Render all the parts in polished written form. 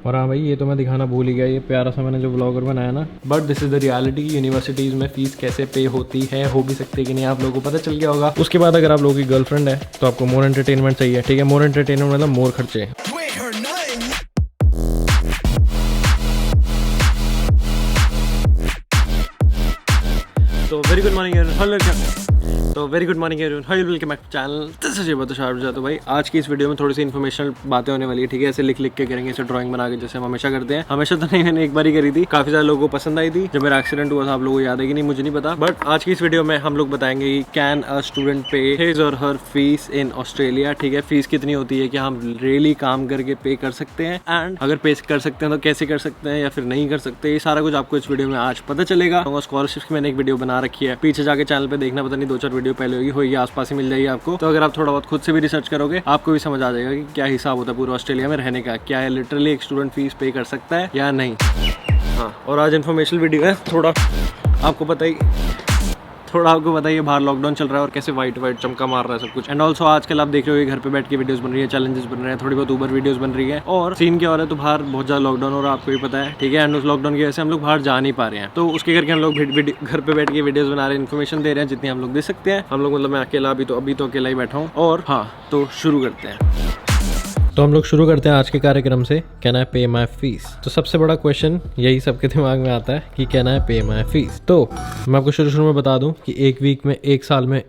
और हाँ भाई, ये तो मैं दिखाना भूल ही गया, ये प्यारा सा मैंने जो ब्लॉगर बनाया ना, but this is the reality. Universities में फीस कैसे पे होती है, हो भी सकती है कि नहीं, आप लोगों को पता चल गया होगा। उसके बाद अगर आप लोगों की गर्लफ्रेंड है तो आपको मोर एंटरटेनमेंट चाहिए, ठीक है। मोर एंटरटेनमेंट मतलब मोर खर्चे। तो very good morning everyone, hi welcome back to channel. This is your Shahrukh. तो भाई आज की इस वीडियो में थोड़ी सी इन्फॉर्मेशनल बातें होने वाली है, ठीक है। ऐसे लिख के करेंगे, ऐसे ड्राइंग बना के, जैसे हम हमेशा करते हैं। हमेशा तो नहीं, मैंने एक बार ही करी थी, काफी सारे लोगों को पसंद आई थी। जब मेरा एक्सीडेंट हुआ था, आप लोगों को याद है कि नहीं मुझे नहीं पता, बट आज की इस वीडियो में हम लोग बताएंगे कैन अ स्टूडेंट पे हिज और हर फीस इन ऑस्ट्रेलिया, ठीक है। फीस कितनी होती है, कि हम रियली काम करके पे कर सकते हैं, एंड अगर पे कर सकते हैं तो कैसे कर सकते हैं या फिर नहीं कर सकते, ये सारा कुछ आपको इस वीडियो में आज पता चलेगा। स्कॉलरशिप की मैंने एक वीडियो बना रखी है, पीछे जाके चैनल पे देखना, पता नहीं 2-4 वीडियो पहले होगी आसपास ही मिल जाएगी आपको। तो अगर आप थोड़ा बहुत खुद से भी रिसर्च करोगे, आपको भी समझ आ जाएगा कि क्या हिसाब होता है पूरा ऑस्ट्रेलिया में रहने का, क्या है लिटरली एक स्टूडेंट फीस पे कर सकता है या नहीं। हाँ, और आज इन्फॉर्मेशनल वीडियो है, थोड़ा आपको बताइए बाहर लॉकडाउन चल रहा है और कैसे वाइट चमका मार रहा है सब कुछ। एंड ऑल्सो आजकल आप देख रहे हो घर पे बैठ के वीडियोस बन रही है, चैलेंजेस बन रहे हैं, थोड़ी बहुत ऊबर वीडियोस बन रही है, और सीन क्या हो रहा है, तो बाहर बहुत ज्यादा लॉकडाउन हो रहा है, आपको भी पता है, ठीक है। एंड उस लॉकडाउन की वजह से हम लोग बाहर जा नहीं पा रहे हैं, तो उसके करके हम लोग घर पे बैठ के वीडियोस बना रहे हैं, इन्फॉर्मेशन दे रहे हैं जितनी हम लोग दे सकते हैं। हम लोग मतलब मैं अकेला अभी तो अकेला ही बैठा हूँ। और हाँ, तो शुरू करते हैं। तो हम लोग शुरू करते हैं आज के कार्यक्रम से, कैन आई पे माई फीस। तो सबसे बड़ा क्वेश्चन यही सबके दिमाग में आता है कि कैन आई पे माई फीस। तो मैं आपको शुरू में बता दूं कि एक साल में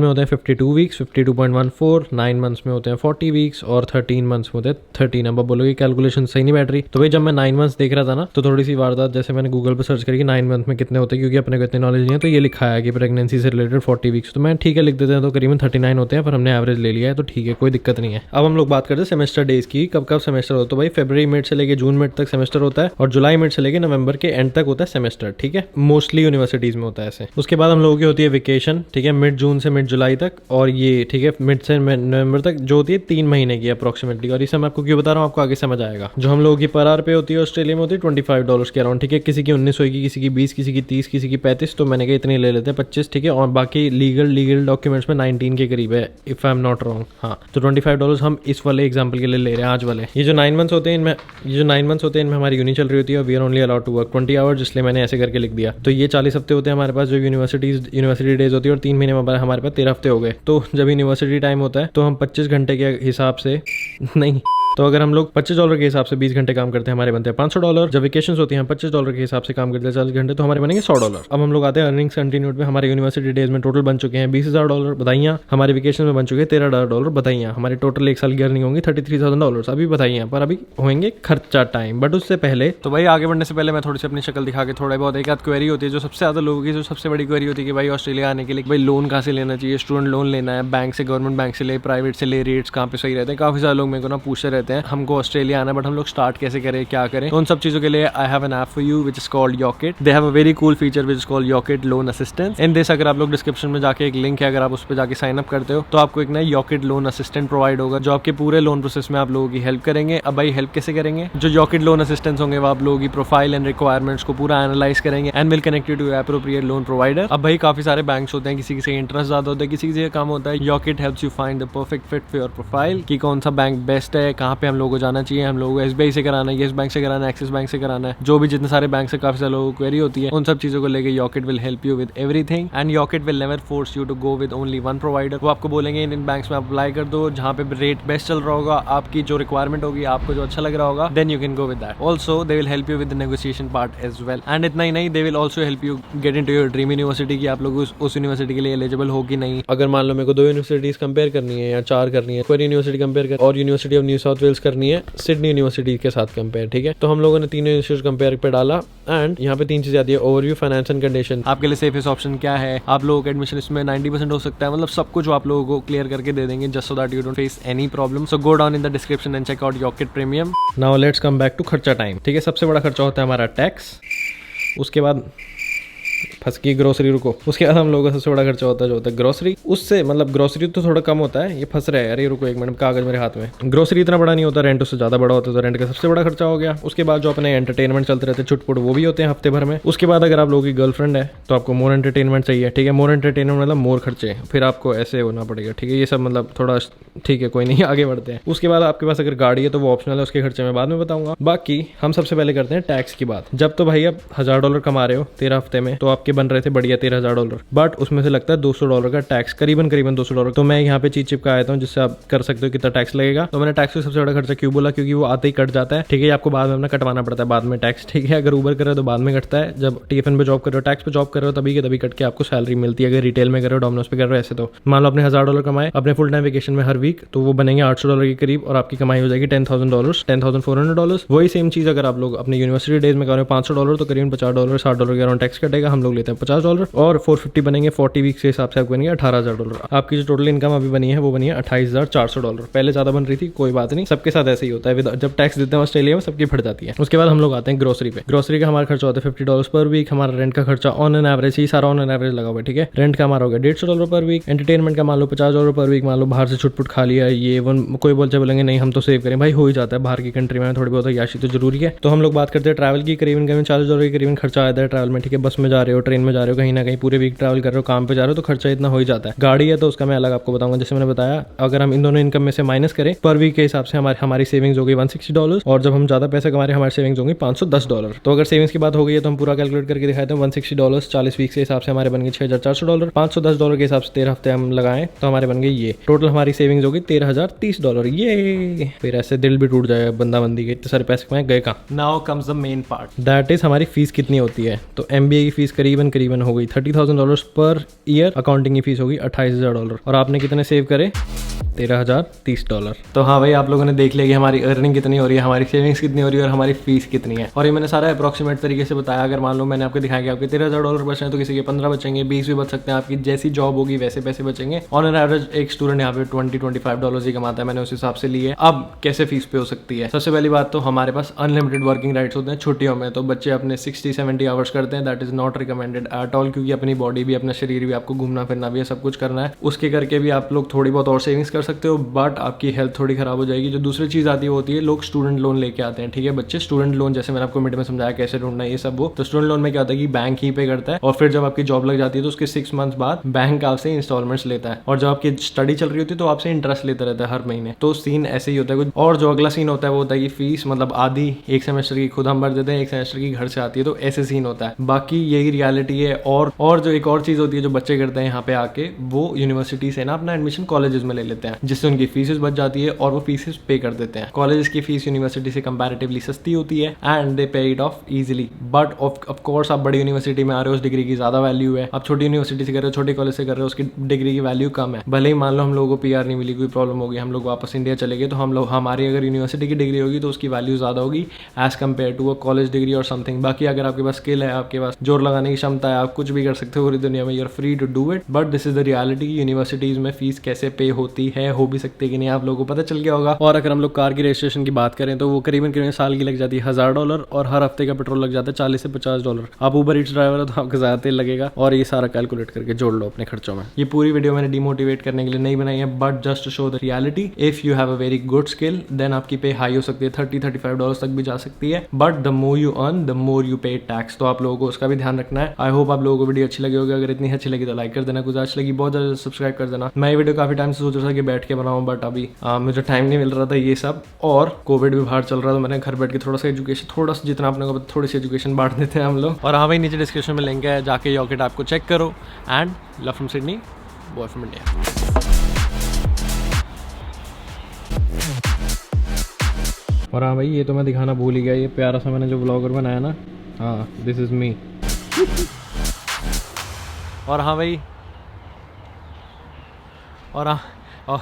होते हैं 52 वीक्स, 52.14, 9 मंथ्स में होते हैं 40 वीक्स, और 13 मंथ्स में होते हैं 13। अब बोलोगे कैलकुलेशन सही नहीं बैठ रही, तो भाई जब मैं 9 मंथ्स देख रहा था ना, तो थोड़ी सी वारदात, जैसे मैंने गूगल पर सर्च करी कि 9 मंथ में कितने होते हैं, क्योंकि अपने को इतनी नॉलेज नहीं है, तो ये लिखा है कि प्रेगनेंसी से रिलेटेड 40 वीक्स, तो मैं ठीक है लिख देते हैं, तो करीबन 39 होते हैं, पर हमने एवरेज ले लिया है, तो ठीक है, कोई दिक्कत नहीं है। अब हम लोग बात करते हैं सेमेस्टर डेज की, कब सेमेस्टर होता है। तो भाई फरवरी मिड से लेके जून मिड तक सेमेस्टर होता है, और जुलाई मिड से लेके नवंबर के एंड तक होता है सेमेस्टर, ठीक है। मोस्टली यूनिवर्सिटीज में होता है ऐसे। उसके बाद हम लोगों की होती है वेकेशन, ठीक है, मिड जून से मिड जुलाई तक, और ये ठीक है मिड से नवंबर तक, जो होती है 3 महीने की अप्रोक्सीमेटली। और इसे मैं आपको क्यों बता रहा हूँ, आपको आगे समझ आएगा। जो हम लोगों की पर आवर पे होती है ऑस्ट्रेलिया में होती है $25 के अराउंड, ठीक है। किसी की 19 होगी, किसी की 20, किसी की 30, किसी की 35, तो मैंने कहा इतनी ले लेते हैं 25, ठीक है। और बाकी लीगल डॉक्यूमेंट्स में 19 के करीब है, if I am not wrong. हाँ, तो $25 हम इस वाले एग्जाम्पल के लिए ले रहे हैं आज वाले। ये जो 9 मंथ्स होते हैं इनमें हमारी यूनी चल रही होती है, और we are only allowed to work 20 hours, इसलिए मैंने ऐसे करके लिख दिया। तो ये 40 हफ्ते होते हैं हमारे पास जो यूनिवर्सिटी डेज होती है, और 3 महीने में हमारे पास 13 हफ्ते हो गए। तो जब यूनिवर्सिटी टाइम होता है, तो हम 25 घंटे के हिसाब से नहीं, तो अगर हम लोग $25 के हिसाब से 20 घंटे काम करते हैं, हमारे बनते हैं $500। जब वेकेशन होती हैं, $25 के हिसाब से काम करते हैं 40 घंटे, तो हमारे बनेंगे $100। अब हम लोग आते हैं अर्निंग्स कंटिन्यूड में। हमारे यूनिवर्सिटी डेज में टोटल बन चुके हैं $20,000 बधाइयाँ। हमारे वेकेशन में बन चुके हैं $13,000 बधाइयाँ। हमारे टोटल एक साल की अर्निंग होंगी $33,000 अभी बधाइयाँ, पर अभी होंगे खर्चा टाइम। बट उससे पहले, तो भाई आगे बढ़ने से पहले मैं थोड़ी सी अपनी शक्ल दिखा के थोड़ा बहुत एक आध क्वेरी होती है जो सबसे ज्यादा लोगों की, जो सबसे बड़ी क्वेरी होती है कि भाई ऑस्ट्रेलिया आने के लिए भाई लोन कहाँ से लेना चाहिए, स्टूडेंट लोन लेना है बैंक से, गवर्नमेंट बैंक से ले, प्राइवेट से ले, रेट्स कहाँ पे सही रहते हैं। काफी सारे लोग मेरे को ना पूछते रहते हैं हमको ऑस्ट्रेलिया आना, बट हम लोग स्टार्ट कैसे करें, क्या करें। तो उन सब चीजों के लिए I have an app for you which is called Yocket. They have a very cool feature which is called Yocket loan assistance. In this, अगर आप लोग डिस्क्रिप्शन में जाके एक लिंक है, अगर आप उस पर जाके साइन अप करते हो, तो आपको एक नया योकिट लोन असिस्टेंट प्रोवाइड होगा, जो आपके पूरे लोन प्रोसेस में आप लोगों की हेल्प करेंगे। अब भाई हेल्प कैसे करेंगे, जो योकिट लोन असिस्टेंट्स होंगे वो आप लोगों की प्रोफाइल एंड रिक्वायरमेंट्स को पूरा एनालाइज करेंगे and will connect you to appropriate loan provider. अब भाई काफी सारे बैंक्स होते हैं, किसी से इंटरेस्ट ज्यादा होता है, किसी से कम होता है। Yocket helps you find the perfect fit for your profile, कि कौन सा बैंक बेस्ट है, कहाँ पे हम लोगों को जाना चाहिए, हम लोगों को SBI से कराना है, येस बैंक से कराना है, एक्सिस बैंक से कराना है, जो भी जितने सारे बैंक से काफी सारे लोगों को क्वेरी होती है, उन सब चीजों को लेके Yocket will help you with everything. And Yocket will never force you to go with only one provider. वो आपको बोलेंगे इन बैंक्स में अप्लाई कर दो, जहाँ पे रेट बेस्ट चल रहा होगा, आपकी जो रिक्वायरमेंट होगी, आपको जो अच्छा लग रहा होगा, then you can go with that. Also they will help you with the negotiation part as well. And इतना ही नहीं, they will also help you get into your dream university, की आप लोग उस यूनिवर्सिटी के लिए एलिजिबल हो कि नहीं। अगर मान लो मेरे को 2 यूनिवर्सिटीज कंपेयर करनी है या 4 करनी है, क्वेरी यूनिवर्सिटी कंपेयर कर और university of New South Wales करनी है सिडनी यूनिवर्सिटी के साथ कंपेयर, ठीक है। तो हम लोगों ने 3 यूनिवर्सिटी कंपेयर पे डाला, एंड यहाँ पे 3 चीजें आती है, ओवरव्यू, फाइनेंस एंड कंडीशन, आपके लिए सेफेस्ट ऑप्शन क्या है, आप लोगों का एडमिशन इसमें 90% हो सकता है, मतलब सब कुछ आप लोगों को क्लियर करके दे देंगे, just so that you don't face any problem. So go down in the description and check out Yocket premium. Now let's come back to खर्चा टाइम, ठीक है। सबसे बड़ा खर्चा होता है हमारा टैक्स, उसके बाद फंस गई ग्रोसरी, रुको। उसके बाद हम लोगों का सबसे बड़ा खर्चा होता है जो होता है ग्रोसरी। उससे मतलब ग्रोसरी तो थोड़ा कम होता है, ये फंस रहा है यार, ये रुको एक मिनट, कागज मेरे हाथ में। ग्रोसरी इतना बड़ा नहीं होता, रेंट उससे ज्यादा बड़ा होता है, तो रेंट का सबसे बड़ा खर्चा हो गया। उसके बाद जो अपने एंटरटेनमेंट चलते रहते हैं छुटपुट, वो भी होते हैं हफ्ते भर में। उसके बाद अगर आप लोगों की गर्लफ्रेंड है तो आपको मोर एंटरटेनमेंट चाहिए, ठीक है। मोर एंटरटेनमेंट मतलब मोर खर्चे, फिर आपको ऐसे होना पड़ेगा, ठीक है। ये सब मतलब थोड़ा ठीक है, कोई नहीं, आगे बढ़ते हैं। उसके बाद आपके पास अगर गाड़ी है तो वो ऑप्शनल है, उसके खर्चे मैं बाद में बताऊंगा। बाकी हम सबसे पहले करते हैं टैक्स की बात। जब तो भाई आप $1000 कमा रहे हो 13 हफ्ते में, तो आपके बन रहे थे बढ़िया $13,000, बट उसमें से लगता है $200 का टैक्स, करीबन $200। तो मैं यहाँ पे चीज चिपका आया हूँ जिससे आप कर सकते हो कितना टैक्स लगेगा। तो मैंने टैक्स को सबसे बड़ा खर्चा क्यों बोला, क्योंकि वो आते ही कट जाता है, ठीक है। आपको बाद में अपना कटवाना पड़ता है बाद में टैक्स, ठीक है। अगर ऊबर कर रहे हो तो बाद में कटता है, जब TFN पे जॉब कर रहे हो, टैक्स पे जॉब कर रहे हो, तभी के तभी कट के आपको सैलरी मिलती है। अगर रिटेल में कर रहे हो, डोमिनोज पे कर रहे हो, ऐसे तो मान लो आपने $1000 कमाए अपने फुल टाइम वेकेशन में हर वीक, तो वो बनेंगे $800 के करीब, और आपकी कमाई हो जाएगी $10,000, $10,400। वही सेम चीज अगर आप लोग अपने यूनिवर्सिटी डेज में कर रहे हो $500, तो करीबन $50 $60 के अराउंड टैक्स कटेगा। हम लोग लेते हैं $50, और 450 बनेंगे 40 वीक्स के हिसाब से, आपको बनेंगे $18,000। आपकी जो टोटल इनकम अभी बनी है वो बनी है $28,400। पहले ज्यादा बन रही थी, कोई बात नहीं, सबके साथ ऐसे ही होता है, जब टैक्स देते हैं ऑस्ट्रेलिया में सबकी फट जाती है। उसके बाद हम लोग आते हैं ग्रोसरी पे। ग्रोसरी का हमारा खर्चा होता है $50 पर वीक। हमारा रेंट का खर्चा ऑन एन एवरेज, ही सारा ऑन एन एवरेज लगा हुआ है, ठीक है। रेंट का हमारा हो गया $150 पर वीक। एंटरटेनमेंट का मान लो $50 पर वीक। मान लो बाहर से छुटपुट खा लिया, ये वन कोई बोलेंगे नहीं हम तो सेव करें, भाई हो ही जाता है, बाहर की कंट्री में थोड़ी बहुत याशी तो जरूरी है। तो हम लोग बात करते हैं ट्रैवल की, करीबन $40 के करीबन खर्चा आता है ट्रैवल में, ठीक है। बस में जा रहे हो, ट्रेन में जा रहे हो, कहीं ना कहीं पूरे वीक ट्रैवल कर रहे हो, काम पे जा रहे हो, तो खर्चा इतना हो ही जाता है। गाड़ी है तो उसका मैं अलग आपको बताऊंगा। जैसे मैंने बताया, अगर हम इन दोनों इनकम में से माइनस करें पर वीक के हिसाब से हमारी सेविंग्स हो गई $160, और जब हम ज्यादा पैसे कमा रहे हैं हमारी सेविंग्स होंगी $510। तो अगर सेविंग्स की बात हो गई है तो हम पूरा कैलकुलेट करके दिखाते हैं। $160 40 वीक के हिसाब से हमारे बन गए $6400। $510 के हिसाब से 13 हफ्ते हम लगाएं तो हमारे बन गए ये, टोटल हमारी सेविंग्स होगी $13,030। ये फिर ऐसे दिल भी टूट जाएगा बंदा बंदी के, इतने सारे पैसे कमाए गए कहाँ। Now comes the main part, that is हमारी फीस कितनी होती है। तो MBA की फीस करीबन हो गई $30,000 पर ईयर। अकाउंटिंग की फीस होगी $28,000, और आपने कितने सेव करे $13,030। तो हाँ भाई, आप लोगों ने देख लिया कि हमारी अर्निंग कितनी हो रही है, हमारी सेविंग्स कितनी हो रही है, और हमारी फीस कितनी है। और ये मैंने सारा अप्रोक्सीमेट तरीके से बताया। अगर मान लो मैंने आपको दिखाया कि आपके $13,000 बच रहे हैं, तो किसी के 15 बचेंगे, 20 भी बच सकते हैं। आपकी जैसी जॉब होगी वैसे पैसे बचेंगे। ऑन एन एवरेज एक स्टूडेंट यहाँ पे $20-25 ही कमाता है, मैंने उस हिसाब से लिए। अब कैसे फीस पे हो सकती है, सबसे पहली बात तो हमारे पास अनलिमिटेड वर्किंग राइट्स होते हैं छुट्टियों में। तो बच्चे अपने 60-70 आवर्स करते हैं, that is not recommended at all, क्योंकि अपनी बॉडी भी, अपना शरीर भी, आपको घूमना फिरना भी है, सब कुछ करना है। उसके करके भी आप लोग थोड़ी बहुत और सेविंग्स कर सकते हो, बट आपकी हेल्थ थोड़ी खराब हो जाएगी। जो दूसरी चीज आती है वो होती है लोग स्टूडेंट लोन लेके आते हैं, ठीक है। बच्चे स्टूडेंट लोन, जैसे मैंने आपको मिड में समझाया कैसे ढूंढना है ये सब, वो तो स्टूडेंट लोन में क्या होता है कि बैंक ही पे करता है, और फिर जब आपकी जॉब लग जाती है तो उसके 6 मंथ बाद बैंक आपसे इंस्टॉलमेंट्स लेता है, और जब आपकी स्टडी चल रही होती है तो आपसे इंटरेस्ट लेता रहता है हर महीने। तो सीन ऐसे ही होता है कुछ। और जो अगला सीन होता है वो होता है कि फीस मतलब आधी एक सेमेस्टर की खुद हम भर देते हैं, एक सेमेस्टर की घर से आती है, तो ऐसे सीन होता है। बाकी यही रियलिटी है। और जो एक और चीज होती है जो बच्चे करते हैं यहाँ पे आके, वो यूनिवर्सिटी से ना अपना एडमिशन कॉलेजेस में ले लेते हैं, जिससे उनकी फीसेस बच जाती है और वो फीसेस पे कर देते हैं। कॉलेजेस की फीस यूनिवर्सिटी से कंपैरेटिवली सस्ती होती है, एंड दे पे it of easily. But of course आप बड़ी यूनिवर्सिटी में आ रहे हो, उस डिग्री की ज्यादा वैल्यू है। आप छोटी यूनिवर्सिटी से कर रहे हो, छोटे कॉलेज से कर रहे हो, उसकी डिग्री की वैल्यू कम है। भले ही मान लो हम लोगों को PR नहीं मिली, कोई प्रॉब्लम होगी, हम लोग वापस इंडिया चले गए, तो हम लोग, हमारी अगर यूनिवर्सिटी की डिग्री होगी तो उसकी वैल्यू ज्यादा होगी as compare to a college degree और समथिंग। बाकी अगर आपके पास स्किल है, आपके पास जोर लगाने की क्षमता है, आप कुछ भी कर सकते हो पूरी दुनिया में, you are free to do it. But this is the reality. Universities में फीस कैसे पे होती है, हो भी सकती है कि नहीं, आप लोगों को पता चल गया होगा। और अगर हम लोग कार की रजिस्ट्रेशन की बात करें तो वो करीबन साल की लग जाती है $1000, और हर हफ्ते का पेट्रोल लग जाता है $40 से $50। आप ऊबर ईट्स ड्राइवर है तो आपको ज्यादा तेल लगेगा, और ये सारा कैलकुलेट करके जोड़ लो अपने खर्चों में। ये पूरी वीडियो मैंने डिमोटिवेट करने के लिए नहीं बनाई है, but just show the reality. If you have a very good skill then आपकी पे हाई हो सकती है, $30-35 तक भी जा सकती है। But the more you earn the more you पे टैक्स, तो आप लोगों को उसका भी ध्यान रखना है। आई होप आप लोगों को वीडियो अच्छी लगी होगी। अगर इतनी अच्छी लगी तो लाइक कर देना, कुछ अच्छी लगी बहुत ज्यादा सब्सक्राइब कर देना। मैं ये वीडियो काफी टाइम से सोच रहा था कि बैठ के बनाऊं, बट अभी मुझे टाइम नहीं मिल रहा था ये सब, और कोविड भी बाहर चल रहा था। मैंने घर बैठ के थोड़ा सा एजुकेशन, थोड़ा सा जितना आपने को थोड़ी सी एजुकेशन बांट देते हैं हम लोग। और हाँ भाई, नीचे डिस्क्रिप्शन में लिंक है, जाके यॉकेट आपको चेक करो। And love from Sydney, boy from India. और हाँ भाई, ये तो मैं दिखाना भूल ही गया, ये प्यारा सा मैंने जो ब्लॉगर बनाया ना, हाँ दिस इज मी। और हाँ भाई, और हाँ और